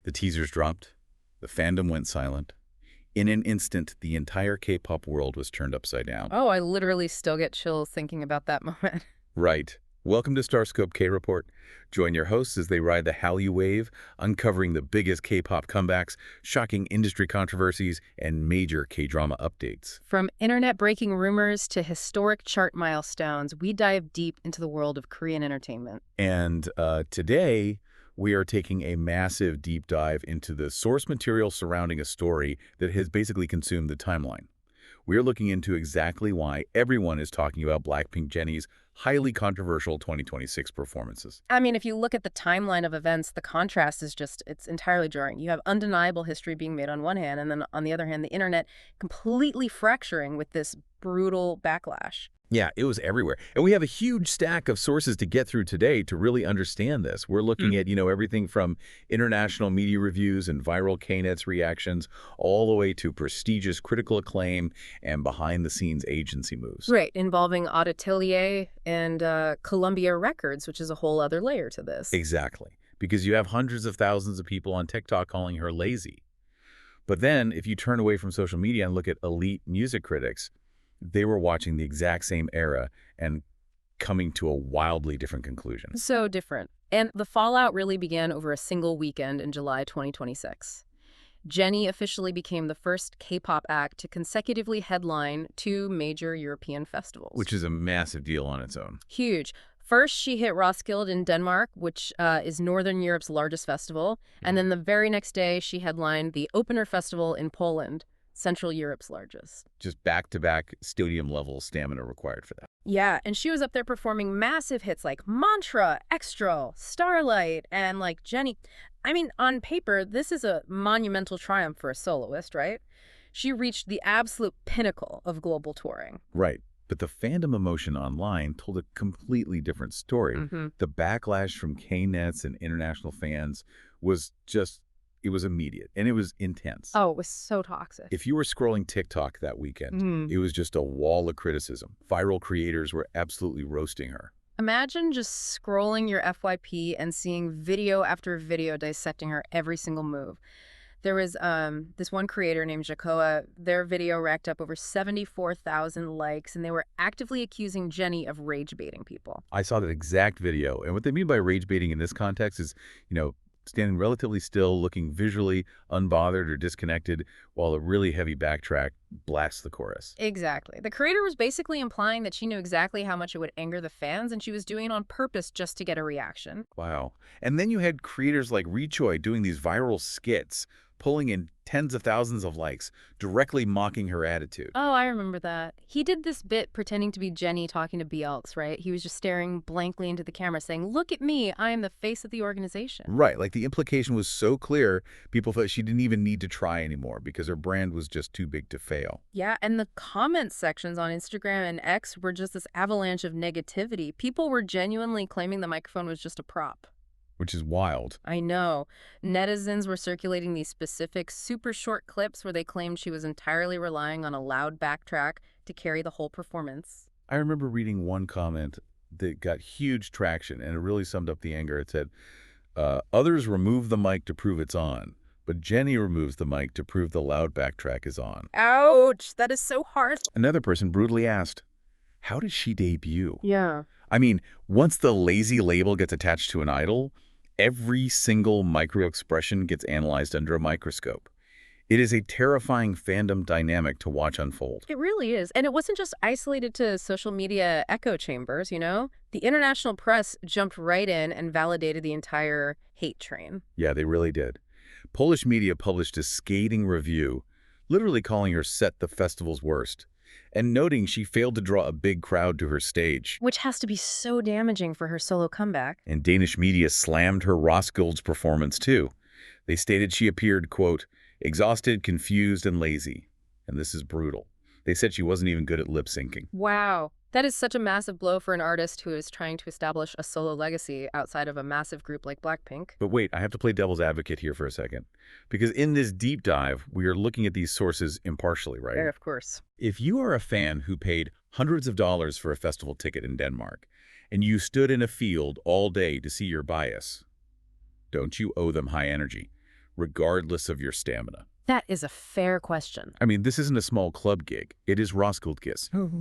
The teasers dropped. The fandom went silent. In an instant, the entire K-pop world was turned upside down. Oh, I literally still get chills thinking about that moment. Right. Welcome to Starscope K-Report. Join your hosts as they ride the Hallyu wave, uncovering the biggest K-pop comebacks, shocking industry controversies, and major K-drama updates. From internet-breaking rumors to historic chart milestones, we dive deep into the world of Korean entertainment. And today, we are taking a massive deep dive into the source material surrounding a story that has basically consumed the timeline. We're looking into exactly why everyone is talking about BLACKPINK Jennie's highly controversial 2026 performances. I mean, if you look at the timeline of events, the contrast is it's entirely jarring. You have undeniable history being made on one hand, and then on the other hand, the internet completely fracturing with this brutal backlash. Yeah, it was everywhere. And we have a huge stack of sources to get through today to really understand this. We're looking at, everything from international media reviews and viral K-netz reactions all the way to prestigious critical acclaim and behind-the-scenes agency moves. Right, involving Atelier and Columbia Records, which is a whole other layer to this. Exactly, because you have hundreds of thousands of people on TikTok calling her lazy. But then, if you turn away from social media and look at elite music critics, they were watching the exact same era and coming to a wildly different conclusion. So different. And the fallout really began over a single weekend in July 2026. Jennie officially became the first K-pop act to consecutively headline 2 major European festivals. Which is a massive deal on its own. Huge. First, she hit Roskilde in Denmark, which is Northern Europe's largest festival. And then the very next day, she headlined the Opener Festival in Poland, Central Europe's largest. Just back-to-back stadium-level stamina required for that. Yeah, and she was up there performing massive hits like Mantra, Extra, Starlight, and like Jennie. I mean, on paper, this is a monumental triumph for a soloist, right? She reached the absolute pinnacle of global touring. Right. But the fandom emotion online told a completely different story. The backlash from K-netz and international fans was just... it was immediate, and it was intense. Oh, it was so toxic. If you were scrolling TikTok that weekend, it was just a wall of criticism. Viral creators were absolutely roasting her. Imagine just scrolling your FYP and seeing video after video dissecting her every single move. There was this one creator named Jacoa. Their video racked up over 74,000 likes, and they were actively accusing Jennie of rage baiting people. I saw that exact video, and what they mean by rage baiting in this context is, standing relatively still, looking visually unbothered or disconnected, while a really heavy backtrack blasts the chorus. Exactly. The creator was basically implying that she knew exactly how much it would anger the fans, and she was doing it on purpose just to get a reaction. Wow. And then you had creators like Richoy doing these viral skits, pulling in tens of thousands of likes, directly mocking her attitude. Oh, I remember that. He did this bit pretending to be Jennie talking to BLs, right? He was just staring blankly into the camera saying, "Look at me, I am the face of the organization." Right, like the implication was so clear, people thought she didn't even need to try anymore because her brand was just too big to fail. Yeah, and the comment sections on Instagram and X were just this avalanche of negativity. People were genuinely claiming the microphone was just a prop. Which is wild. I know. Netizens were circulating these specific super short clips where they claimed she was entirely relying on a loud backtrack to carry the whole performance. I remember reading one comment that got huge traction, and it really summed up the anger. It said, others remove the mic to prove it's on, but Jennie removes the mic to prove the loud backtrack is on. Ouch! That is so harsh. Another person brutally asked, how did she debut? Yeah. I mean, once the lazy label gets attached to an idol, every single micro-expression gets analyzed under a microscope. It is a terrifying fandom dynamic to watch unfold. It really is. And it wasn't just isolated to social media echo chambers, The international press jumped right in and validated the entire hate train. Yeah, they really did. Polish media published a scathing review, literally calling her set the festival's worst, and noting she failed to draw a big crowd to her stage. Which has to be so damaging for her solo comeback. And Danish media slammed her Roskilde's performance, too. They stated she appeared, quote, exhausted, confused, and lazy. And this is brutal. They said she wasn't even good at lip-syncing. Wow. That is such a massive blow for an artist who is trying to establish a solo legacy outside of a massive group like BLACKPINK. But wait, I have to play devil's advocate here for a second. Because in this deep dive, we are looking at these sources impartially, right? Yeah, of course. If you are a fan who paid hundreds of dollars for a festival ticket in Denmark, and you stood in a field all day to see your bias, don't you owe them high energy? regardless of your stamina? That is a fair question. I mean, this isn't a small club gig. It is Roskilde.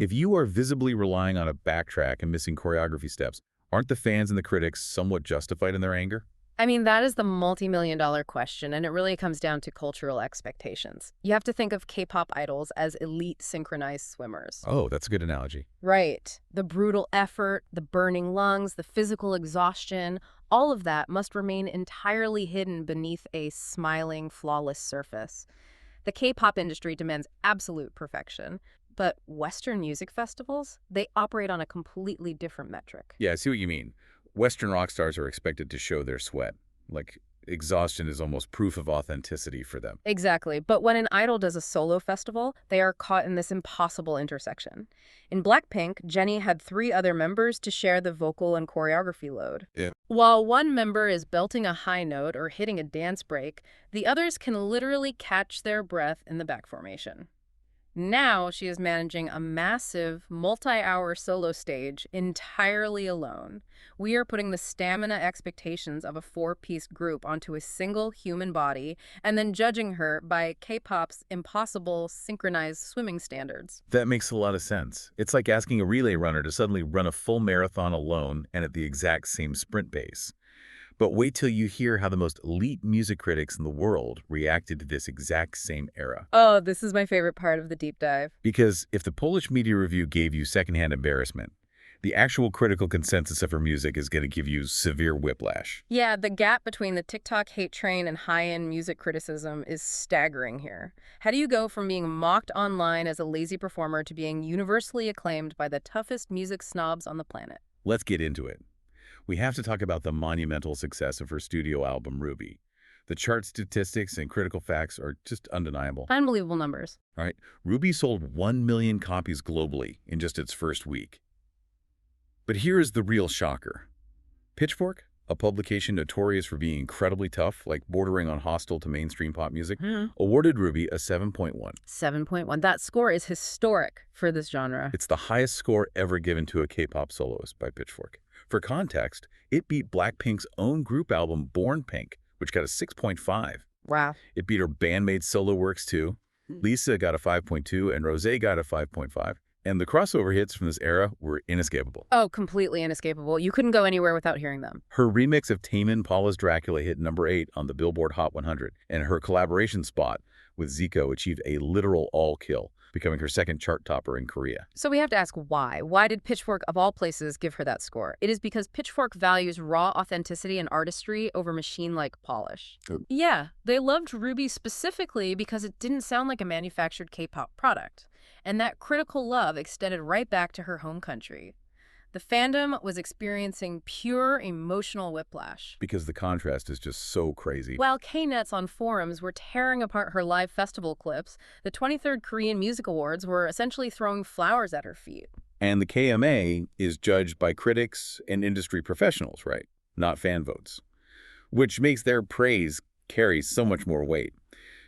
If you are visibly relying on a backtrack and missing choreography steps, aren't the fans and the critics somewhat justified in their anger? I mean, that is the multi-million-dollar question, and it really comes down to cultural expectations. You have to think of K-pop idols as elite synchronized swimmers. Oh, that's a good analogy. Right. The brutal effort, the burning lungs, the physical exhaustion, all of that must remain entirely hidden beneath a smiling, flawless surface. The K-pop industry demands absolute perfection, but Western music festivals, they operate on a completely different metric. Yeah, I see what you mean. Western rock stars are expected to show their sweat. Like, exhaustion is almost proof of authenticity for them. Exactly. But when an idol does a solo festival, they are caught in this impossible intersection. In BLACKPINK, Jennie had 3 other members to share the vocal and choreography load. Yeah. While one member is belting a high note or hitting a dance break, the others can literally catch their breath in the back formation. Now she is managing a massive, multi-hour solo stage entirely alone. We are putting the stamina expectations of a 4-piece group onto a single human body and then judging her by K-pop's impossible synchronized swimming standards. That makes a lot of sense. It's like asking a relay runner to suddenly run a full marathon alone and at the exact same sprint pace. But wait till you hear how the most elite music critics in the world reacted to this exact same era. Oh, this is my favorite part of the deep dive. Because if the Polish media review gave you secondhand embarrassment, the actual critical consensus of her music is going to give you severe whiplash. Yeah, the gap between the TikTok hate train and high-end music criticism is staggering here. How do you go from being mocked online as a lazy performer to being universally acclaimed by the toughest music snobs on the planet? Let's get into it. We have to talk about the monumental success of her studio album, Ruby. The chart statistics and critical facts are just undeniable. Unbelievable numbers. All right, Ruby sold 1 million copies globally in just its first week. But here is the real shocker. Pitchfork, a publication notorious for being incredibly tough, like bordering on hostile to mainstream pop music, awarded Ruby a 7.1. 7.1. That score is historic for this genre. It's the highest score ever given to a K-pop soloist by Pitchfork. For context, it beat BLACKPINK's own group album, Born Pink, which got a 6.5. Wow. It beat her bandmate solo works too. Lisa got a 5.2 and Rosé got a 5.5. And the crossover hits from this era were inescapable. Oh, completely inescapable. You couldn't go anywhere without hearing them. Her remix of Tame Impala's Dracula hit number 8 on the Billboard Hot 100, and her collaboration spot with Zico achieved a literal all-kill, becoming her second chart topper in Korea. So we have to ask why. Why did Pitchfork, of all places, give her that score? It is because Pitchfork values raw authenticity and artistry over machine-like polish. Oh. Yeah, they loved Ruby specifically because it didn't sound like a manufactured K-pop product. And that critical love extended right back to her home country. The fandom was experiencing pure emotional whiplash. Because the contrast is just so crazy. While K-netz on forums were tearing apart her live festival clips, the 23rd Korean Music Awards were essentially throwing flowers at her feet. And the KMA is judged by critics and industry professionals, right? Not fan votes. Which makes their praise carry so much more weight.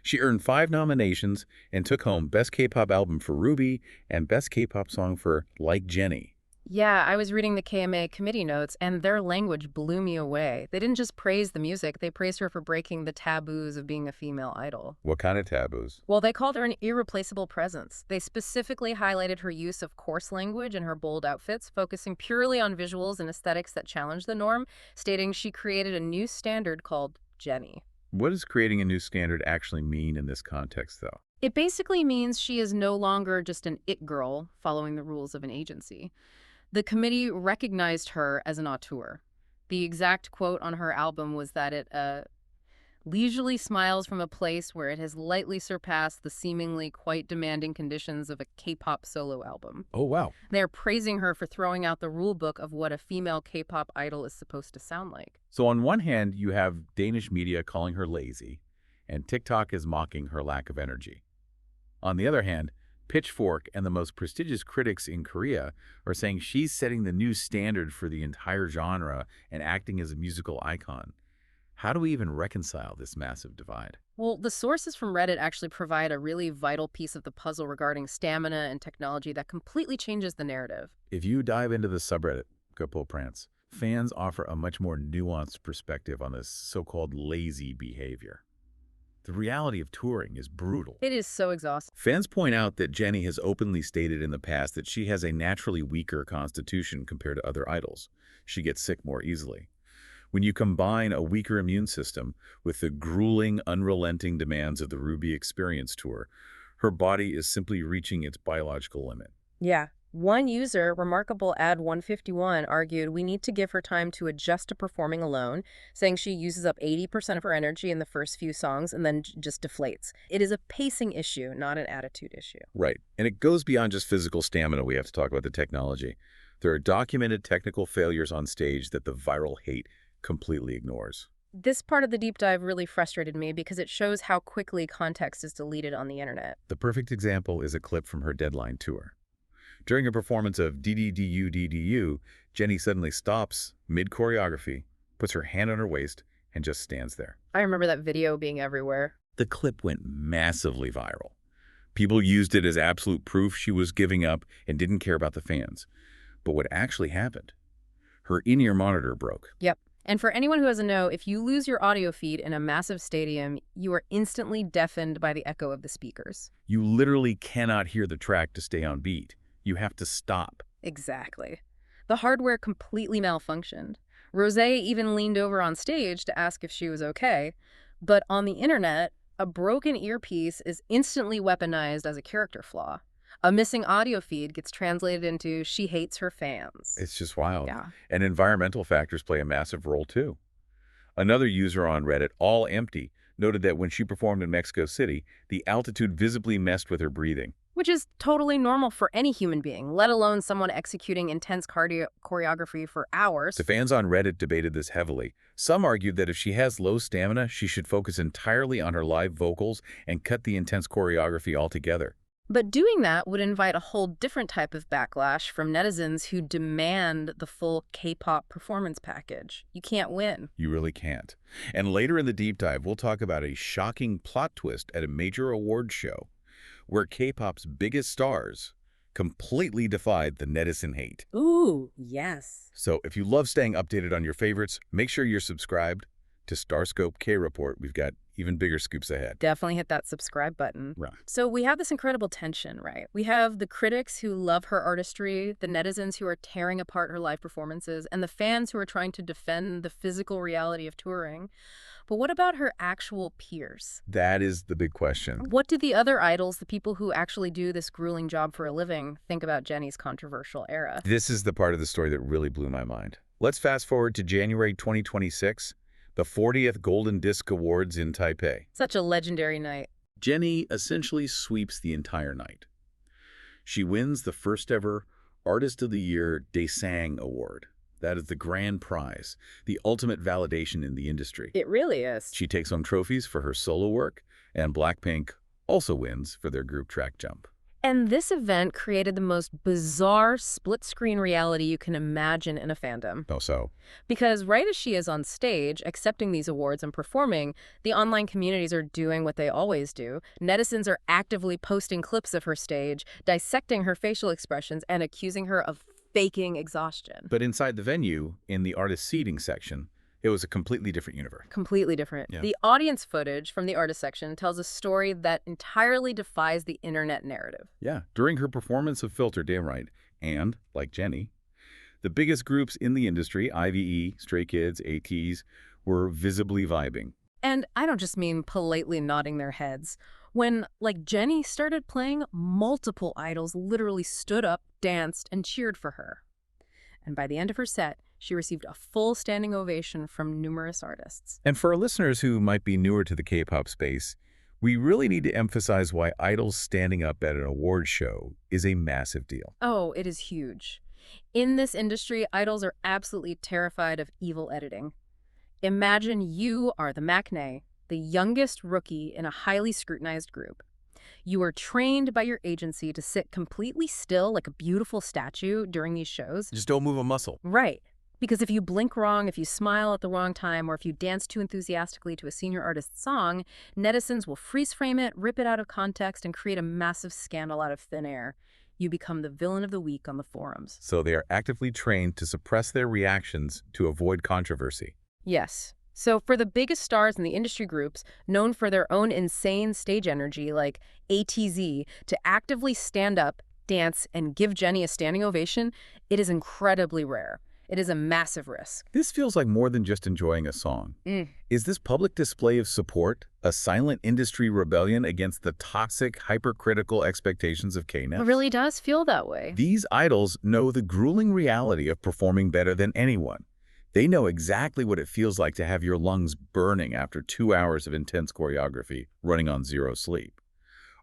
She earned 5 nominations and took home Best K-pop Album for Ruby and Best K-pop Song for Like Jennie. Yeah, I was reading the KMA committee notes, and their language blew me away. They didn't just praise the music, they praised her for breaking the taboos of being a female idol. What kind of taboos? Well, they called her an irreplaceable presence. They specifically highlighted her use of coarse language and her bold outfits, focusing purely on visuals and aesthetics that challenged the norm, stating she created a new standard called Jennie. What does creating a new standard actually mean in this context, though? It basically means she is no longer just an it girl following the rules of an agency. The committee recognized her as an auteur. The exact quote on her album was that it leisurely smiles from a place where it has lightly surpassed the seemingly quite demanding conditions of a K-pop solo album. Oh, wow. They're praising her for throwing out the rule book of what a female K-pop idol is supposed to sound like. So on one hand, you have Danish media calling her lazy, and TikTok is mocking her lack of energy. On the other hand, Pitchfork and the most prestigious critics in Korea are saying she's setting the new standard for the entire genre and acting as a musical icon. How do we even reconcile this massive divide? Well, the sources from Reddit actually provide a really vital piece of the puzzle regarding stamina and technology that completely changes the narrative. If you dive into the subreddit, GoPoPrance, fans offer a much more nuanced perspective on this so-called lazy behavior. The reality of touring is brutal. It is so exhausting. Fans point out that Jennie has openly stated in the past that she has a naturally weaker constitution compared to other idols. She gets sick more easily. When you combine a weaker immune system with the grueling, unrelenting demands of the Ruby Experience Tour, her body is simply reaching its biological limit. Yeah. One user, Remarkable Ad 151, argued we need to give her time to adjust to performing alone, saying she uses up 80% of her energy in the first few songs and then just deflates. It is a pacing issue, not an attitude issue. Right. And it goes beyond just physical stamina. We have to talk about the technology. There are documented technical failures on stage that the viral hate completely ignores. This part of the deep dive really frustrated me because it shows how quickly context is deleted on the internet. The perfect example is a clip from her Deadline tour. During a performance of DDDU, Jennie suddenly stops mid-choreography, puts her hand on her waist, and just stands there. I remember that video being everywhere. The clip went massively viral. People used it as absolute proof she was giving up and didn't care about the fans. But what actually happened? Her in-ear monitor broke. Yep. And for anyone who doesn't know, if you lose your audio feed in a massive stadium, you are instantly deafened by the echo of the speakers. You literally cannot hear the track to stay on beat. You have to stop. Exactly. The hardware completely malfunctioned. Rosé even leaned over on stage to ask if she was okay. But on the internet, a broken earpiece is instantly weaponized as a character flaw. A missing audio feed gets translated into "she hates her fans." It's just wild. Yeah. And environmental factors play a massive role too. Another user on Reddit, All Empty, noted that when she performed in Mexico City, the altitude visibly messed with her breathing. Which is totally normal for any human being, let alone someone executing intense choreography for hours. The fans on Reddit debated this heavily. Some argued that if she has low stamina, she should focus entirely on her live vocals and cut the intense choreography altogether. But doing that would invite a whole different type of backlash from netizens who demand the full K-pop performance package. You can't win. You really can't. And later in the deep dive, we'll talk about a shocking plot twist at a major award show where K-pop's biggest stars completely defied the netizen hate. Ooh, yes. So if you love staying updated on your favorites, make sure you're subscribed to Starscope K-Report. We've got even bigger scoops ahead. Definitely hit that subscribe button. Right. So we have this incredible tension, right? We have the critics who love her artistry, the netizens who are tearing apart her live performances, and the fans who are trying to defend the physical reality of touring. But what about her actual peers? That is the big question. What do the other idols, the people who actually do this grueling job for a living, think about Jennie's controversial era? This is the part of the story that really blew my mind. Let's fast forward to January 2026, the 40th Golden Disc Awards in Taipei. Such a legendary night. Jennie essentially sweeps the entire night. She wins the first ever Artist of the Year Daesang Award. That is the grand prize, the ultimate validation in the industry. It really is. She takes home trophies for her solo work, and BLACKPINK also wins for their group track jump. And this event created the most bizarre split-screen reality you can imagine in a fandom. Oh, so? Because right as she is on stage, accepting these awards and performing, the online communities are doing what they always do. Netizens are actively posting clips of her stage, dissecting her facial expressions, and accusing her of faking exhaustion. But inside the venue, in the artist seating section, it was a completely different universe. Completely different. Yeah. The audience footage from the artist section tells a story that entirely defies the internet narrative. Yeah. During her performance of Filter, damn right, and, like Jennie, the biggest groups in the industry, IVE, Stray Kids, ATEEZ, were visibly vibing. And I don't just mean politely nodding their heads. When, like, Jennie started playing, multiple idols literally stood up, danced, and cheered for her. And by the end of her set, she received a full standing ovation from numerous artists. And for our listeners who might be newer to the K-pop space, we really need to emphasize why idols standing up at an award show is a massive deal. Oh, it is huge. In this industry, idols are absolutely terrified of evil editing. Imagine you are the maknae, the youngest rookie in a highly scrutinized group. You are trained by your agency to sit completely still like a beautiful statue during these shows. Just don't move a muscle. Right. Because if you blink wrong, if you smile at the wrong time, or if you dance too enthusiastically to a senior artist's song, netizens will freeze frame it, rip it out of context, and create a massive scandal out of thin air. You become the villain of the week on the forums. So they are actively trained to suppress their reactions to avoid controversy. Yes. So for the biggest stars in the industry groups, known for their own insane stage energy like ATZ, to actively stand up, dance, and give Jennie a standing ovation, it is incredibly rare. It is a massive risk. This feels like more than just enjoying a song. Is this public display of support a silent industry rebellion against the toxic, hypercritical expectations of K-netz? It really does feel that way. These idols know the grueling reality of performing better than anyone. They know exactly what it feels like to have your lungs burning after 2 hours of intense choreography, running on zero sleep.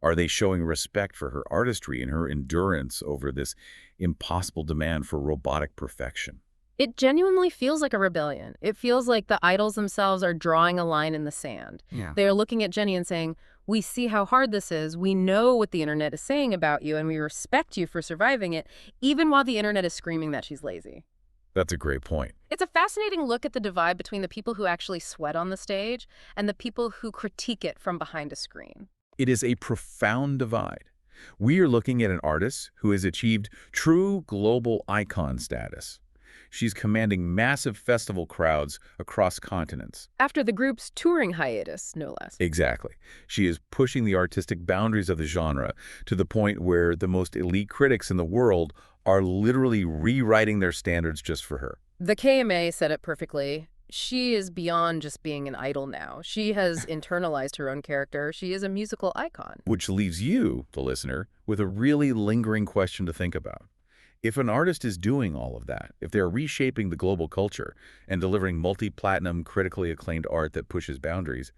Are they showing respect for her artistry and her endurance over this impossible demand for robotic perfection? It genuinely feels like a rebellion. It feels like the idols themselves are drawing a line in the sand. Yeah. They are looking at Jennie and saying, we see how hard this is, we know what the internet is saying about you, and we respect you for surviving it, even while the internet is screaming that she's lazy. That's a great point. It's a fascinating look at the divide between the people who actually sweat on the stage and the people who critique it from behind a screen. It is a profound divide. We are looking at an artist who has achieved true global icon status. She's commanding massive festival crowds across continents. After the group's touring hiatus, no less. Exactly. She is pushing the artistic boundaries of the genre to the point where the most elite critics in the world are literally rewriting their standards just for her. The KMA said it perfectly. She is beyond just being an idol now. She has internalized her own character. She is a musical icon. Which leaves you, the listener, with a really lingering question to think about. If an artist is doing all of that, if they're reshaping the global culture and delivering multi-platinum, critically acclaimed art that pushes boundaries,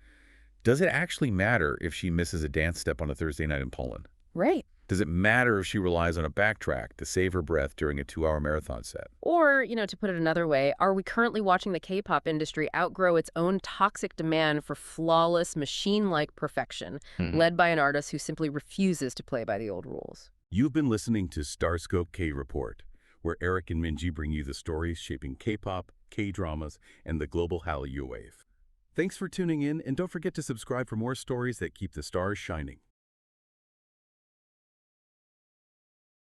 does it actually matter if she misses a dance step on a Thursday night in Poland? Right. Does it matter if she relies on a backtrack to save her breath during a 2-hour marathon set? Or, to put it another way, are we currently watching the K-pop industry outgrow its own toxic demand for flawless, machine-like perfection, led by an artist who simply refuses to play by the old rules? You've been listening to Starscope K-Report, where Eric and Minji bring you the stories shaping K-pop, K-dramas, and the global Hallyu wave. Thanks for tuning in, and don't forget to subscribe for more stories that keep the stars shining.